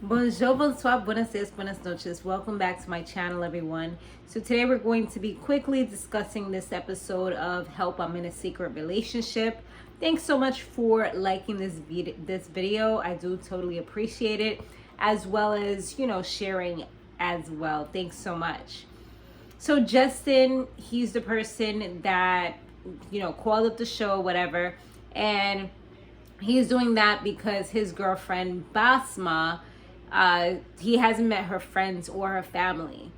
Bonjour, bonsoir, buenos dias, buenas noches. Welcome back to my channel, everyone. So today we're going to be quickly discussing this episode of Help, I'm in a Secret Relationship. Thanks so much for liking this video. I do totally appreciate it, as well as, sharing as well. Thanks so much. So Justin, he's the person that, called up the show, whatever, and he's doing that because his girlfriend Basma, he hasn't met her friends or her family,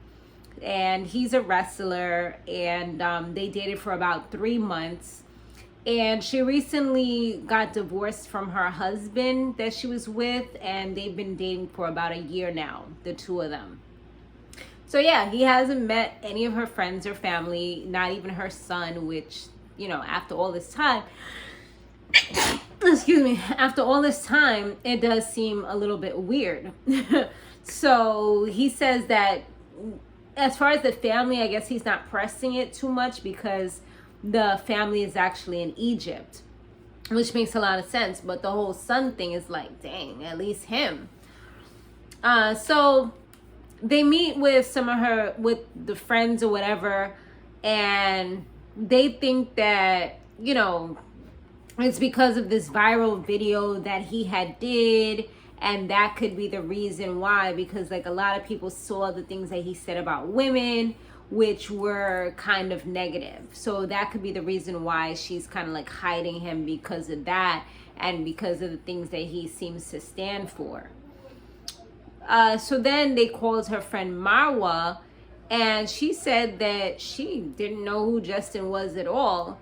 and he's a wrestler, and they dated for about 3 months, and she recently got divorced from her husband that she was with, and they've been dating for about a year now, the two of them. So yeah, he hasn't met any of her friends or family, not even her son, which, after all this time, excuse me, after all this time, it does seem a little bit weird. So he says that as far as the family, I guess he's not pressing it too much because the family is actually in Egypt, which makes a lot of sense. But the whole son thing is like, dang, at least him. So they meet with with the friends or whatever, and they think that, it's because of this viral video that he had did, and that could be the reason why, because like a lot of people saw the things that he said about women, which were kind of negative. So that could be the reason why she's kind of like hiding him, because of that and because of the things that he seems to stand for. So then they called her friend Marwa, and she said that she didn't know who Justin was at all,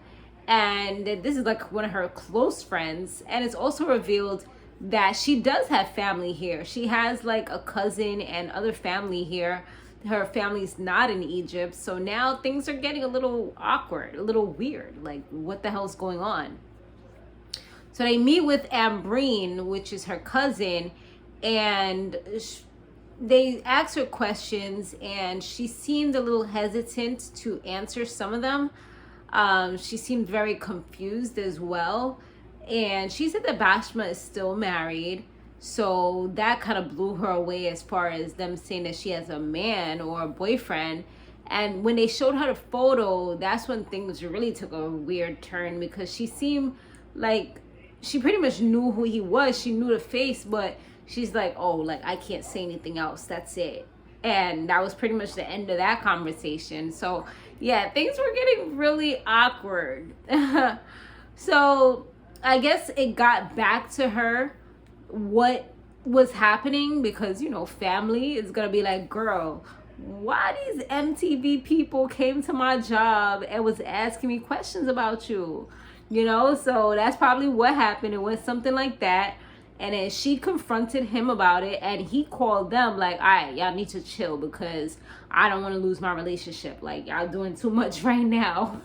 and this is like one of her close friends. And it's also revealed that she does have family here. She has like a cousin and other family here. Her family's not in Egypt, so now things are getting a little awkward, a little weird. Like, what the hell's going on? So they meet with Ambreen, which is her cousin, and they asked her questions, and she seemed a little hesitant to answer some of them. She seemed very confused as well. And she said that Basma is still married. So that kind of blew her away as far as them saying that she has a man or a boyfriend. And when they showed her the photo, that's when things really took a weird turn, because she seemed like she pretty much knew who he was. She knew the face, but she's like, oh, like, I can't say anything else. That's it. And that was pretty much the end of that conversation. So yeah, things were getting really awkward. So I guess it got back to her what was happening, because, family is going to be like, girl, why these MTV people came to my job and was asking me questions about you? So that's probably what happened. It was something like that. And then she confronted him about it, and he called them like, all right, y'all need to chill, because I don't want to lose my relationship. Like, y'all doing too much right now.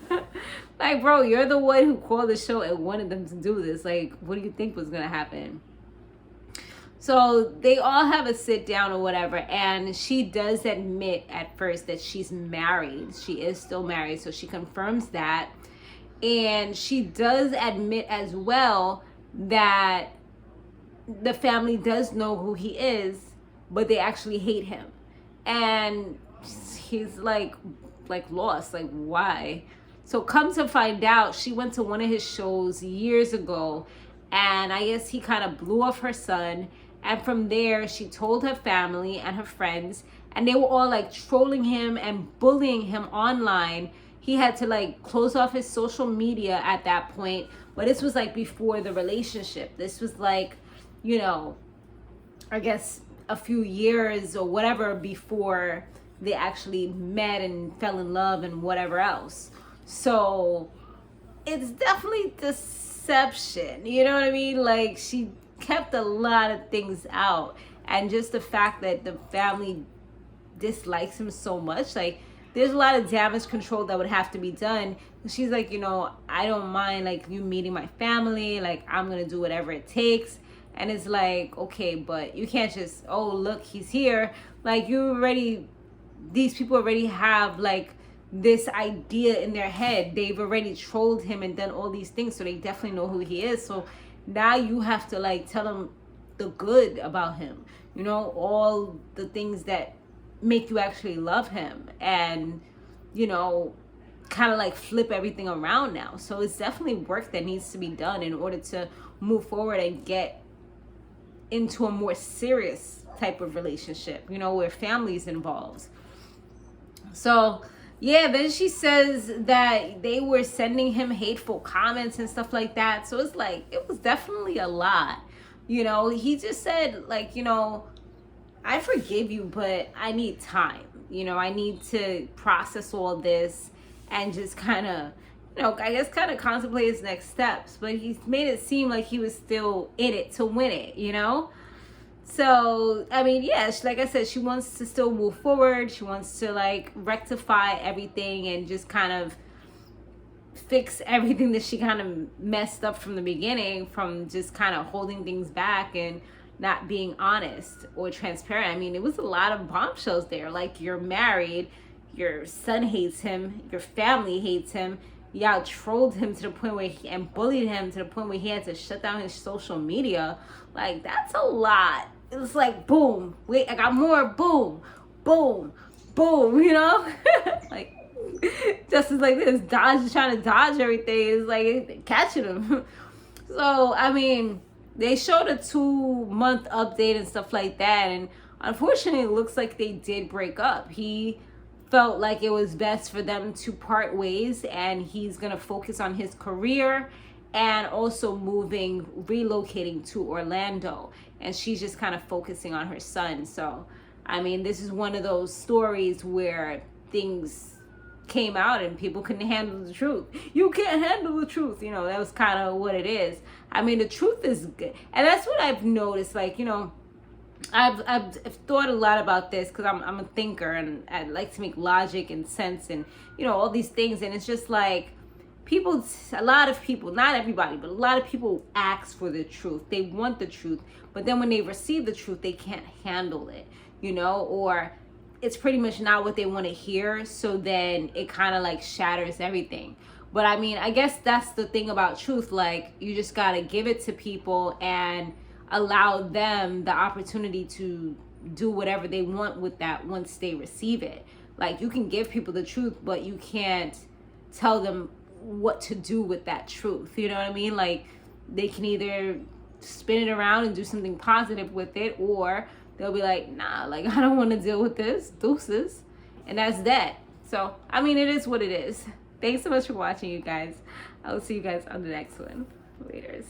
Like, bro, you're the one who called the show and wanted them to do this. Like, what do you think was going to happen? So they all have a sit down or whatever, and she does admit at first that she's married. She is still married, so she confirms that. And she does admit as well that the family does know who he is, but they actually hate him. And he's like lost, like, why? So come to find out, she went to one of his shows years ago, and I guess he kind of blew off her son. And from there, she told her family and her friends, and they were all like trolling him and bullying him online. He had to like close off his social media at that point, but this was like before the relationship. This was like, I guess a few years or whatever before they actually met and fell in love and whatever else. So it's definitely deception. You know what I mean? Like, she kept a lot of things out. And just the fact that the family dislikes him so much, like, there's a lot of damage control that would have to be done. She's like, I don't mind like you meeting my family. Like, I'm going to do whatever it takes. And it's like, okay, but you can't just, oh, look, he's here. Like, these people already have like this idea in their head. They've already trolled him and done all these things, so they definitely know who he is. So now you have to like tell them the good about him. you know, all the things that make you actually love him, and, you know, kind of like flip everything around now. So it's definitely work that needs to be done in order to move forward and get into a more serious type of relationship, you know, where family's involved. So yeah, then she says that they were sending him hateful comments and stuff like that. So it's like, it was definitely a lot. You know, he just said, like, you know, I forgive you, but I need time. You know, I need to process all this and just kind of, you know, I guess kind of contemplate his next steps. But he made it seem like he was still in it to win it, you know? So, I mean, yeah, like I said, she wants to still move forward. She wants to, like, rectify everything and just kind of fix everything that she kind of messed up from the beginning, from just kind of holding things back and not being honest or transparent. I mean, it was a lot of bombshells there. Like, you're married, your son hates him, your family hates him. Y'all trolled him to the point where and bullied him to the point where he had to shut down his social media. Like, that's a lot. It was like, boom, wait, I got more, boom, boom, boom, you know? Like, just as like this, Dodge trying to dodge everything. It's like catching him. So, I mean, they showed a 2-month update and stuff like that. And unfortunately, it looks like they did break up. He felt like it was best for them to part ways, and he's going to focus on his career and also relocating to Orlando. And she's just kind of focusing on her son. So, I mean, this is one of those stories where things came out and people couldn't handle the truth. You can't handle the truth. You know, that was kind of what it is. I mean, the truth is good. And that's what I've noticed. Like, you know, I've thought a lot about this because I'm a thinker and I like to make logic and sense and, you know, all these things. And it's just like, a lot of people, not everybody, but a lot of people ask for the truth. They want the truth, but then when they receive the truth, they can't handle it, you know, or it's pretty much not what they want to hear. So then it kind of like shatters everything. But I mean, I guess that's the thing about truth. Like, you just got to give it to people and allow them the opportunity to do whatever they want with that once they receive it. Like, you can give people the truth, but you can't tell them what to do with that truth. You know what I mean? Like, they can either spin it around and do something positive with it, or they'll be like, nah, like, I don't want to deal with this, deuces. And that's that. So, I mean, it is what it is. Thanks so much for watching, you guys. I will see you guys on the next one. Laters.